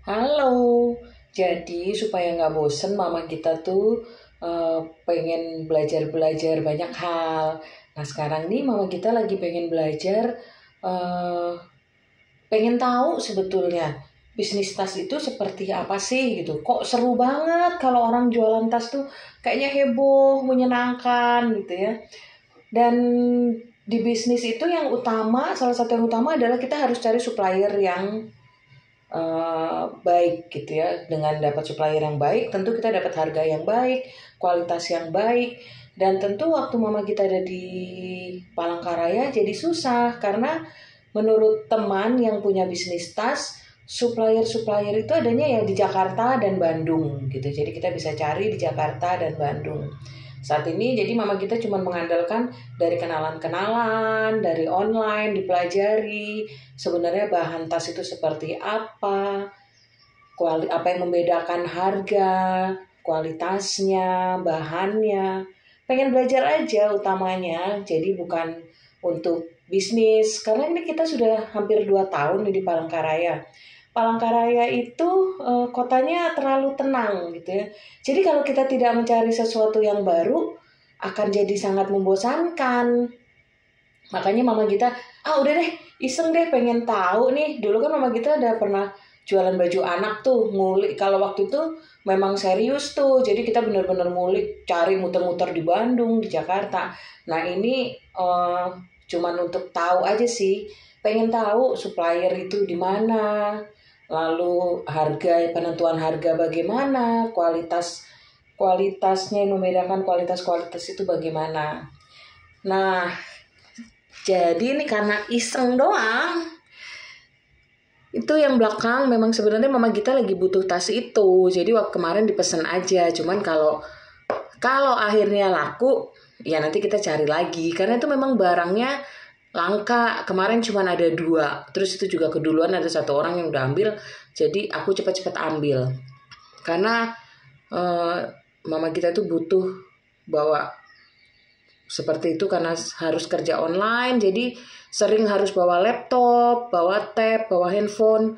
Halo, jadi supaya nggak bosen mama kita tuh pengen belajar banyak hal. Nah sekarang nih mama kita lagi pengen belajar, eh, pengen tahu sebetulnya bisnis tas itu seperti apa sih gitu. Kok seru banget kalau orang jualan tas tuh kayaknya heboh, menyenangkan gitu ya. Dan di bisnis itu yang utama, salah satu yang utama adalah kita harus cari supplier yang baik gitu ya. Dengan dapat supplier yang baik tentu kita dapat harga yang baik, kualitas yang baik, dan tentu waktu mama kita ada di Palangkaraya jadi susah karena menurut teman yang punya bisnis tas, supplier itu adanya ya di Jakarta dan Bandung gitu. Jadi kita bisa cari di Jakarta dan Bandung. Saat ini jadi mama kita cuma mengandalkan dari kenalan-kenalan, dari online, dipelajari sebenarnya bahan tas itu seperti apa, apa yang membedakan harga, kualitasnya, bahannya. Pengen belajar aja utamanya, jadi bukan untuk bisnis. Karena ini kita sudah hampir 2 tahun nih di Palangkaraya. Palangkaraya itu kotanya terlalu tenang gitu ya. Jadi kalau kita tidak mencari sesuatu yang baru akan jadi sangat membosankan. Makanya mama kita, udah deh, iseng deh pengen tahu nih. Dulu kan mama kita ada pernah jualan baju anak tuh, ngulik. Kalau waktu itu memang serius tuh. Jadi kita benar-benar ngulik, cari muter-muter di Bandung, di Jakarta. Nah ini cuman untuk tahu aja sih. Pengen tahu supplier itu di mana, lalu penentuan harga bagaimana, kualitasnya yang membedakan kualitas itu bagaimana. Nah, jadi ini karena iseng doang. Itu yang belakang memang sebenarnya mama kita lagi butuh tas itu. Jadi waktu kemarin dipesan aja. Cuman kalau akhirnya laku, ya nanti kita cari lagi. Karena itu memang barangnya langka. Kemarin cuma ada 2. Terus itu juga keduluan ada 1 orang yang udah ambil. Jadi aku cepat-cepat ambil. Karena mama kita tuh butuh bawa seperti itu karena harus kerja online. Jadi sering harus bawa laptop, bawa tab, bawa handphone.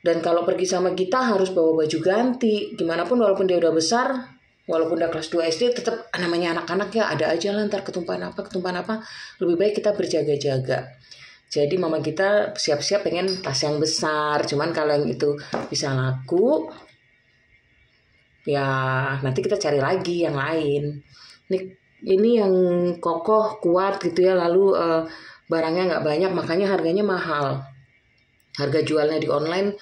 Dan kalau pergi sama kita harus bawa baju ganti. Gimana pun walaupun dia udah besar, walaupun udah kelas 2 SD, tetap namanya anak-anak ya ada aja lah ntar ketumpahan apa. Lebih baik kita berjaga-jaga. Jadi mama kita siap-siap pengen tas yang besar. Cuman kalau yang itu bisa laku, ya nanti kita cari lagi yang lain. Ini yang kokoh, kuat gitu ya. Lalu barangnya nggak banyak, makanya harganya mahal. Harga jualnya di online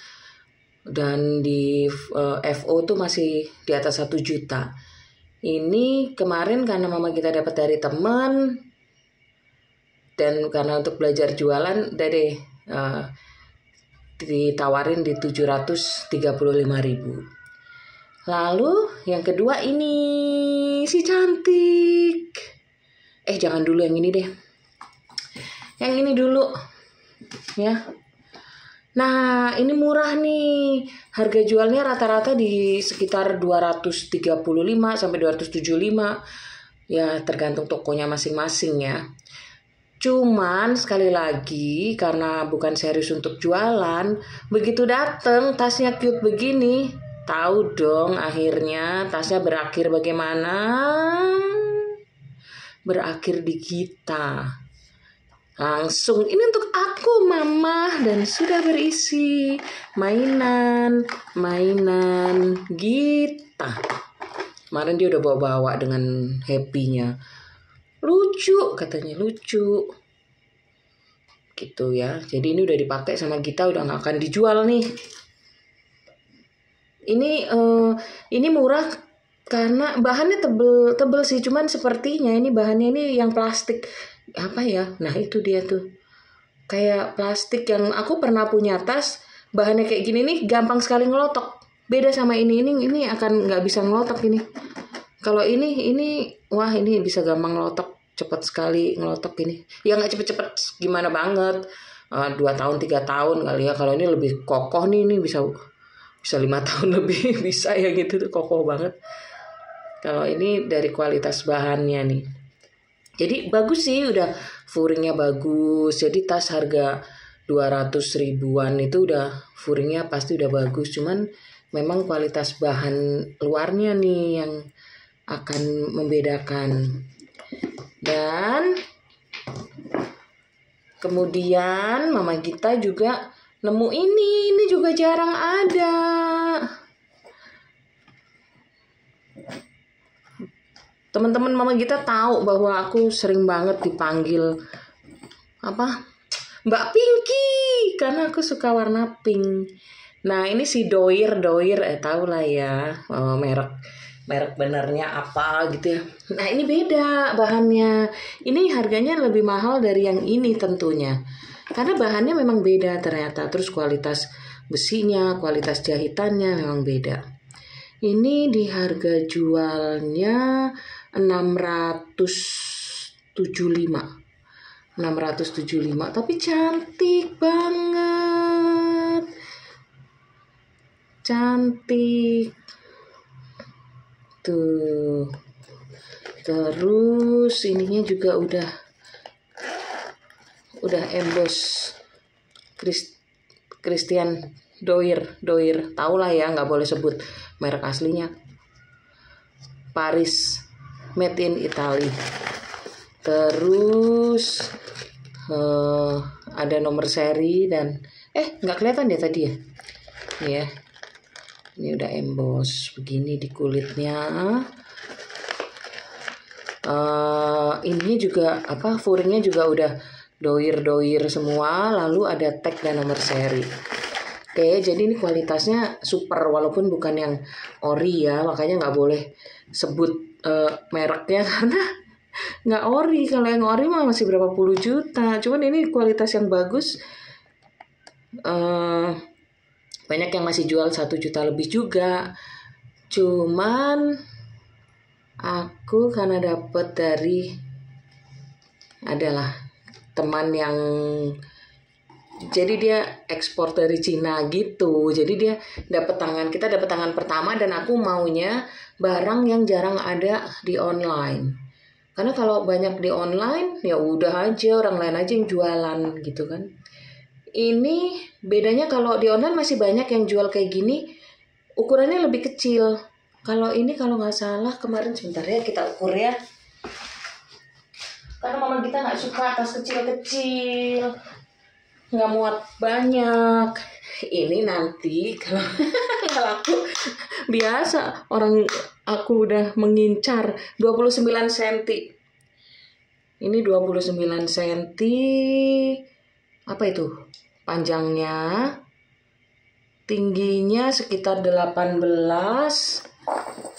dan di FO tuh masih di atas 1 juta. Ini kemarin karena mama kita dapat dari teman dan karena untuk belajar jualan, ditawarin di 735.000. Lalu yang kedua ini si cantik. Jangan dulu yang ini deh. Yang ini dulu. Ya. Nah, ini murah nih. Harga jualnya rata-rata di sekitar 235 sampai 275. Ya, tergantung tokonya masing-masing ya. Cuman sekali lagi karena bukan serius untuk jualan, begitu dateng tasnya cute begini, tahu dong akhirnya tasnya berakhir bagaimana? Berakhir di kita. Langsung ini untuk aku mama dan sudah berisi mainan Gita. Kemarin dia udah bawa-bawa dengan happy-nya. Lucu katanya, lucu. Gitu ya. Jadi ini udah dipakai sama Gita, udah gak akan dijual nih. Ini murah karena bahannya tebel sih, cuman sepertinya ini bahannya ini yang plastik apa ya. Nah itu dia tuh kayak plastik yang aku pernah punya tas bahannya kayak gini nih, gampang sekali ngelotok. Beda sama ini akan nggak bisa ngelotok ini. Kalau ini wah ini bisa gampang ngelotok, cepet sekali ngelotok ini. Ya nggak cepet-cepet gimana banget, 2 tahun 3 tahun kali ya. Kalau ini lebih kokoh nih, ini bisa 5 tahun lebih bisa ya gitu tuh, kokoh banget. Kalau ini dari kualitas bahannya nih. Jadi bagus sih, udah furingnya bagus. Jadi tas harga 200 ribuan itu udah furingnya pasti udah bagus. Cuman memang kualitas bahan luarnya nih yang akan membedakan. Dan kemudian Mama Gita juga nemu ini juga jarang ada. Teman-teman Mama Gita tahu bahwa aku sering banget dipanggil Mbak Pinky karena aku suka warna pink. Nah ini si Doir tahu lah ya merek benernya apa gitu ya. Nah ini beda bahannya. Ini harganya lebih mahal dari yang ini tentunya. Karena bahannya memang beda ternyata. Terus kualitas besinya, kualitas jahitannya memang beda. Ini di harga jualnya 675, tapi cantik banget. Cantik. Tuh. Terus ininya juga udah emboss Christian Doir, tahu lah ya, nggak boleh sebut merek aslinya. Paris, made in Italy. Terus ada nomor seri dan nggak kelihatan deh tadi ya. Ini ya, ini udah emboss begini di kulitnya. Ini juga furingnya juga udah doir semua, lalu ada tag dan nomor seri. Oke, jadi ini kualitasnya super walaupun bukan yang ori ya, makanya nggak boleh sebut mereknya karena nggak ori. Kalau yang ori mah masih berapa puluh juta. Cuman ini kualitas yang bagus. Banyak yang masih jual 1 juta lebih juga. Cuman aku karena dapet dari adalah teman yang jadi dia ekspor dari Cina gitu. Jadi dia kita dapat tangan pertama dan aku maunya barang yang jarang ada di online. Karena kalau banyak di online ya udah aja orang lain aja yang jualan gitu kan. Ini bedanya kalau di online masih banyak yang jual kayak gini, ukurannya lebih kecil. Kalau ini kalau nggak salah kemarin sebentar ya kita ukur ya. Karena mama kita nggak suka tas kecil-kecil, nggak muat banyak. Ini nanti kalau aku biasa aku udah mengincar 29 cm. Ini 29 cm. Apa itu? Panjangnya, tingginya sekitar 18,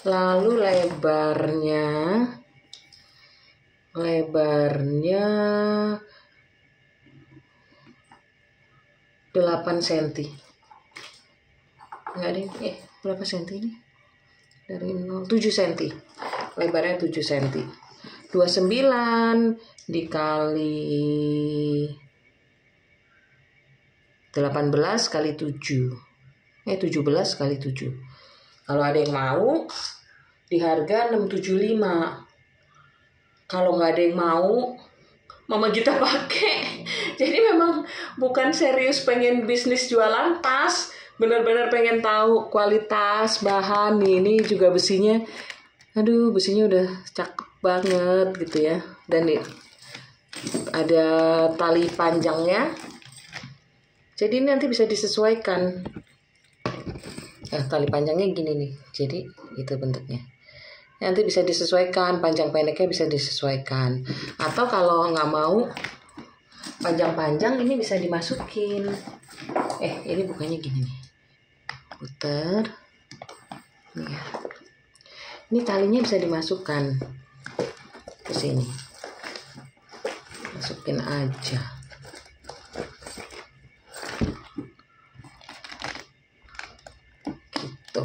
lalu lebarnya 8 cm. Enggak deh, berapa cm ini? Dari 7 cm. Lebarnya 7 cm. 29 dikali 18 kali 7. 17 kali 7. Kalau ada yang mau di harga 675. Kalau nggak ada yang mau, mama kita pakai. Jadi memang bukan serius pengen bisnis jualan tas, benar-benar pengen tahu kualitas bahan. Ini juga besinya, besinya udah cakep banget gitu ya. Dan nih ada tali panjangnya. Jadi ini nanti bisa disesuaikan. Tali panjangnya gini nih. Jadi itu bentuknya. Nanti bisa disesuaikan, panjang pendeknya bisa disesuaikan. Atau kalau nggak mau panjang-panjang, ini bisa dimasukin. Ini bukannya gini nih. Putar. Nih ya. Ini talinya bisa dimasukkan ke sini. Masukin aja. Gitu.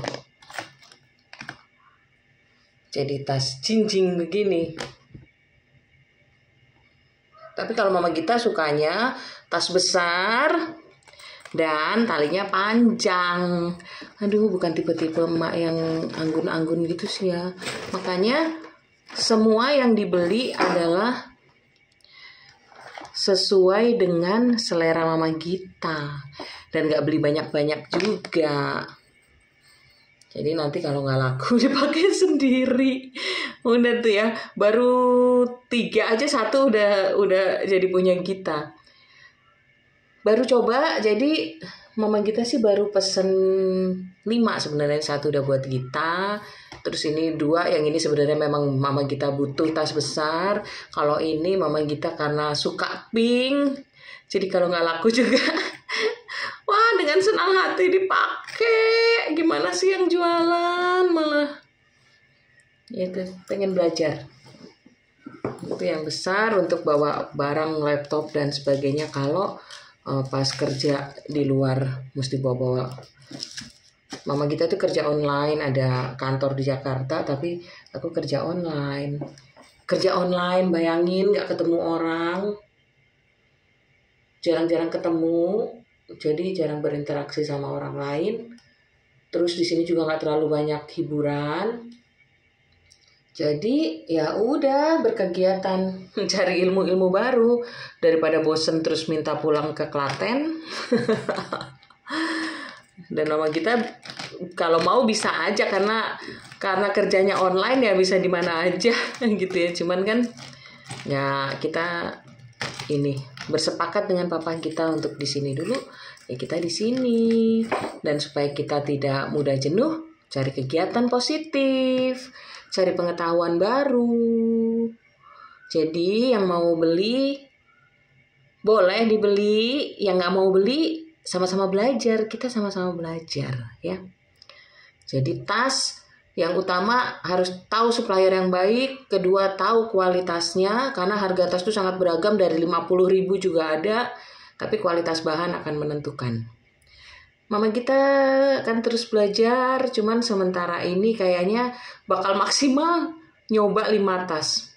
Jadi tas cincin begini. Tapi kalau mama kita sukanya tas besar dan talinya panjang. Bukan tipe-tipe emak yang anggun-anggun gitu sih ya. Makanya semua yang dibeli adalah sesuai dengan selera Mama Gita dan nggak beli banyak-banyak juga. Jadi nanti kalau nggak laku dipakai sendiri. Udah tuh ya, baru 3 aja, 1 udah jadi punya kita. Baru coba, jadi Mama Gita sih baru pesen 5 sebenarnya. 1 udah buat Gita, terus ini 2, yang ini sebenarnya memang Mama Gita butuh tas besar. Kalau ini Mama Gita karena suka pink, jadi kalau nggak laku juga wah dengan senang hati dipakai. Gimana sih yang jualan malah ya itu pengen belajar. Itu yang besar untuk bawa barang, laptop dan sebagainya. Kalau pas kerja di luar mesti bawa-bawa. Mama Gita tuh kerja online, ada kantor di Jakarta, tapi aku kerja online. Kerja online, bayangin nggak ketemu orang, jarang-jarang ketemu, jadi jarang berinteraksi sama orang lain. Terus di sini juga nggak terlalu banyak hiburan. Jadi ya udah berkegiatan, mencari ilmu-ilmu baru daripada bosen terus minta pulang ke Klaten. Dan Mama Gita kalau mau bisa aja karena kerjanya online ya bisa di mana aja gitu ya. Cuman kan ya kita ini bersepakat dengan papa kita untuk di sini dulu, ya kita di sini. Dan supaya kita tidak mudah jenuh, cari kegiatan positif, cari pengetahuan baru. Jadi yang mau beli boleh dibeli, yang nggak mau beli sama-sama belajar, kita sama-sama belajar ya. Jadi tas yang utama harus tahu supplier yang baik, kedua tahu kualitasnya, karena harga tas itu sangat beragam, dari 50.000 juga ada, tapi kualitas bahan akan menentukan. Mama Gita akan terus belajar, cuman sementara ini kayaknya bakal maksimal nyoba 5 tas.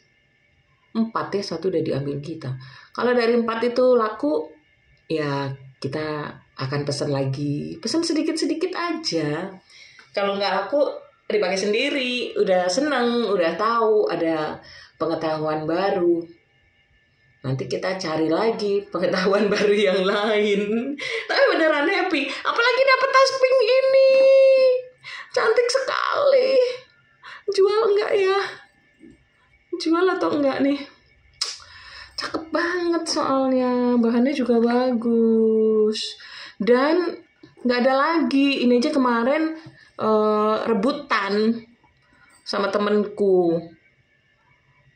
4 ya, 1 udah diambil kita. Kalau dari 4 itu laku, ya kita akan pesan lagi. Pesan sedikit-sedikit aja. Kalau nggak laku, dipakai sendiri. Udah seneng, udah tahu, ada pengetahuan baru. Nanti kita cari lagi pengetahuan baru yang lain. Tapi beneran happy. Apalagi dapet tas pink ini. Cantik sekali. Jual nggak ya? Jual atau enggak nih? Cakep banget soalnya. Bahannya juga bagus. Dan nggak ada lagi. Ini aja kemarin rebutan sama temenku.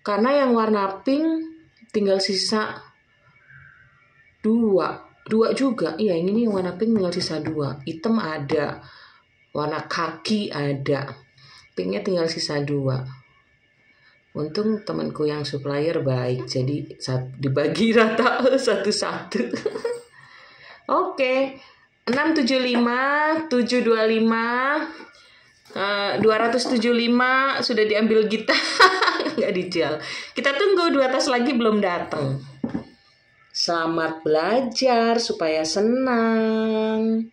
Karena yang warna pink tinggal sisa 2 juga. Iya, ini yang warna pink tinggal sisa 2. Hitam ada, warna kaki ada, pinknya tinggal sisa 2. Untung temanku yang supplier baik, jadi dibagi rata satu-satu. Oke, 675, 725, 275 sudah diambil Gita. Nggak dijual. Kita tunggu 2 tas lagi belum datang. Selamat belajar supaya senang.